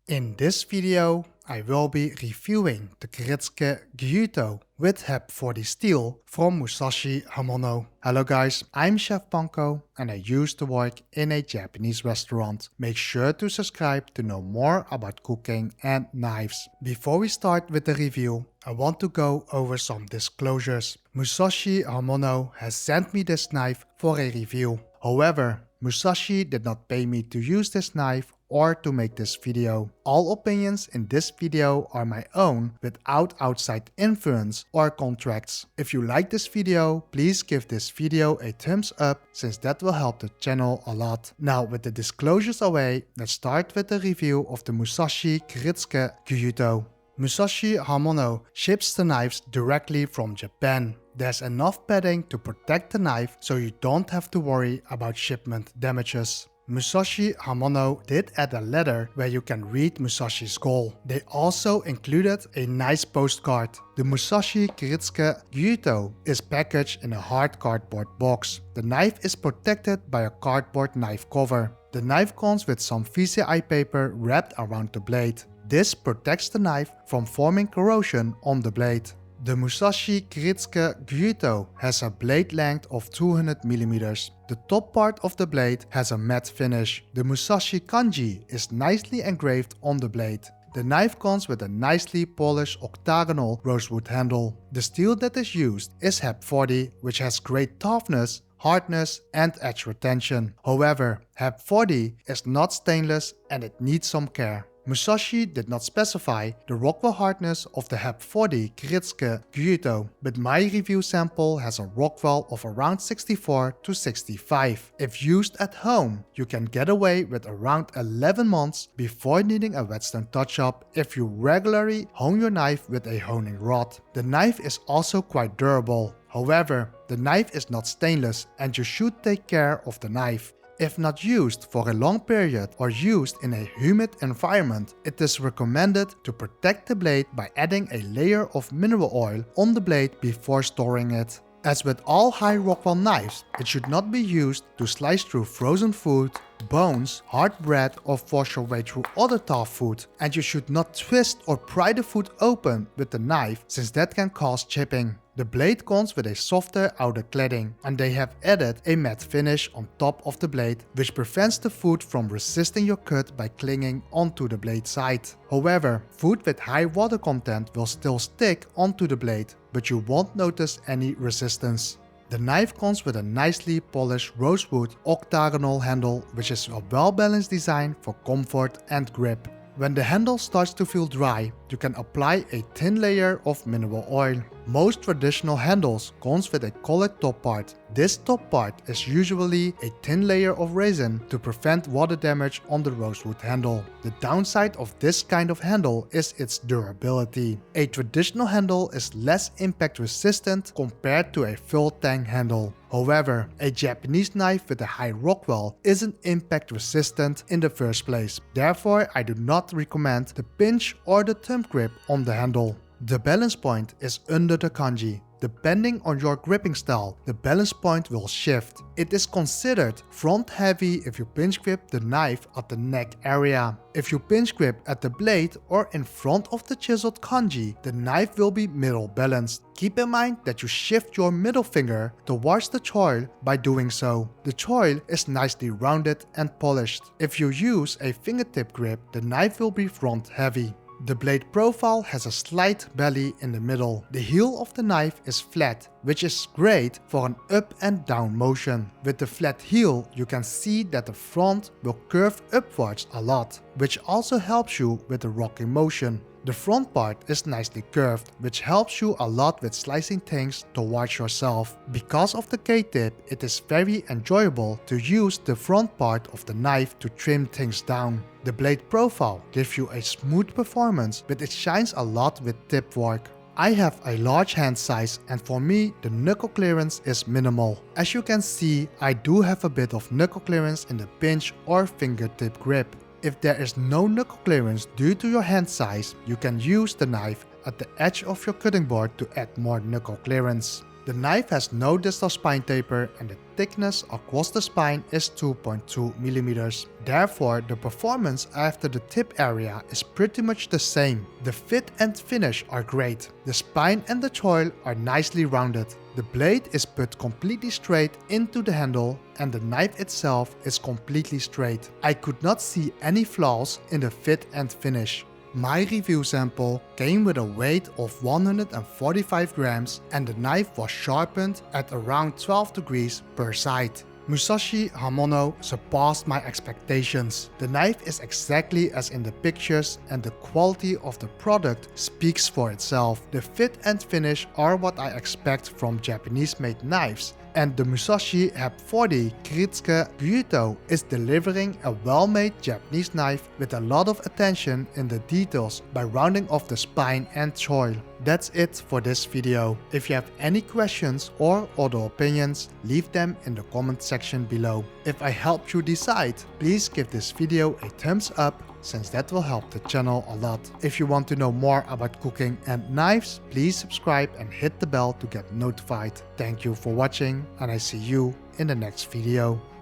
In this video, I will be reviewing the Kritsuke Gyuto with HEP 40 steel from Musashi Hamono. Hello guys, I'm Chef Panko and I used to work in a Japanese restaurant. Make sure to subscribe to know more about cooking and knives. Before we start with the review, I want to go over some disclosures. Musashi Hamono has sent me this knife for a review. However, Musashi did not pay me to use this knife or to make this video. All opinions in this video are my own without outside influence or contracts. If you like this video, please give this video a thumbs up since that will help the channel a lot. Now with the disclosures away, let's start with the review of the Musashi Kritsuke Gyuto. Musashi Hamono ships the knives directly from Japan. There's enough padding to protect the knife so you don't have to worry about shipment damages. Musashi Hamono did add a letter where you can read Musashi's goal. They also included a nice postcard. The Musashi Kritsuke Gyuto is packaged in a hard cardboard box. The knife is protected by a cardboard knife cover. The knife comes with some VCI paper wrapped around the blade. This protects the knife from forming corrosion on the blade. The Musashi Kritsuke Gyuto has a blade length of 200 mm. The top part of the blade has a matte finish. The Musashi kanji is nicely engraved on the blade. The knife comes with a nicely polished octagonal rosewood handle. The steel that is used is HEP 40, which has great toughness, hardness and edge retention. However, HEP 40 is not stainless and it needs some care. Musashi did not specify the Rockwell hardness of the HEP 40 Kritsuke Gyuto, but my review sample has a Rockwell of around 64 to 65. If used at home, you can get away with around 11 months before needing a whetstone touch-up if you regularly hone your knife with a honing rod. The knife is also quite durable. However, the knife is not stainless and you should take care of the knife. If not used for a long period or used in a humid environment, it is recommended to protect the blade by adding a layer of mineral oil on the blade before storing it. As with all high Rockwell knives, it should not be used to slice through frozen food, bones, hard bread or force your way through other tough food, and you should not twist or pry the food open with the knife since that can cause chipping. The blade comes with a softer outer cladding and they have added a matte finish on top of the blade which prevents the food from resisting your cut by clinging onto the blade side. However, food with high water content will still stick onto the blade, but you won't notice any resistance. The knife comes with a nicely polished rosewood octagonal handle which is a well-balanced design for comfort and grip. When the handle starts to feel dry, you can apply a thin layer of mineral oil. Most traditional handles comes with a colored top part. This top part is usually a thin layer of resin to prevent water damage on the rosewood handle. The downside of this kind of handle is its durability. A traditional handle is less impact resistant compared to a full tang handle. However, a Japanese knife with a high Rockwell isn't impact resistant in the first place. Therefore, I do not recommend the pinch or the thumb grip on the handle. The balance point is under the kanji. Depending on your gripping style, the balance point will shift. It is considered front heavy if you pinch grip the knife at the neck area. If you pinch grip at the blade or in front of the chiseled kanji, the knife will be middle balanced. Keep in mind that you shift your middle finger towards the choil by doing so. The choil is nicely rounded and polished. If you use a fingertip grip, the knife will be front heavy. The blade profile has a slight belly in the middle. The heel of the knife is flat, which is great for an up and down motion. With the flat heel, you can see that the front will curve upwards a lot, which also helps you with the rocking motion. The front part is nicely curved, which helps you a lot with slicing things towards yourself. Because of the K-tip, it is very enjoyable to use the front part of the knife to trim things down. The blade profile gives you a smooth performance, but it shines a lot with tip work. I have a large hand size and for me the knuckle clearance is minimal. As you can see, I do have a bit of knuckle clearance in the pinch or fingertip grip. If there is no knuckle clearance due to your hand size, you can use the knife at the edge of your cutting board to add more knuckle clearance. The knife has no distal spine taper and the thickness across the spine is 2.2 mm. Therefore, the performance after the tip area is pretty much the same. The fit and finish are great. The spine and the choil are nicely rounded. The blade is put completely straight into the handle and the knife itself is completely straight. I could not see any flaws in the fit and finish. My review sample came with a weight of 145 grams and the knife was sharpened at around 12 degrees per side. Musashi Hamono surpassed my expectations. The knife is exactly as in the pictures and the quality of the product speaks for itself. The fit and finish are what I expect from Japanese made knives. And the Musashi HEP 40 Kiritsuke Gyuto is delivering a well-made Japanese knife with a lot of attention in the details by rounding off the spine and choil. That's it for this video. If you have any questions or other opinions, leave them in the comment section below. If I helped you decide, please give this video a thumbs up, since that will help the channel a lot. If you want to know more about cooking and knives, please subscribe and hit the bell to get notified. Thank you for watching and I see you in the next video.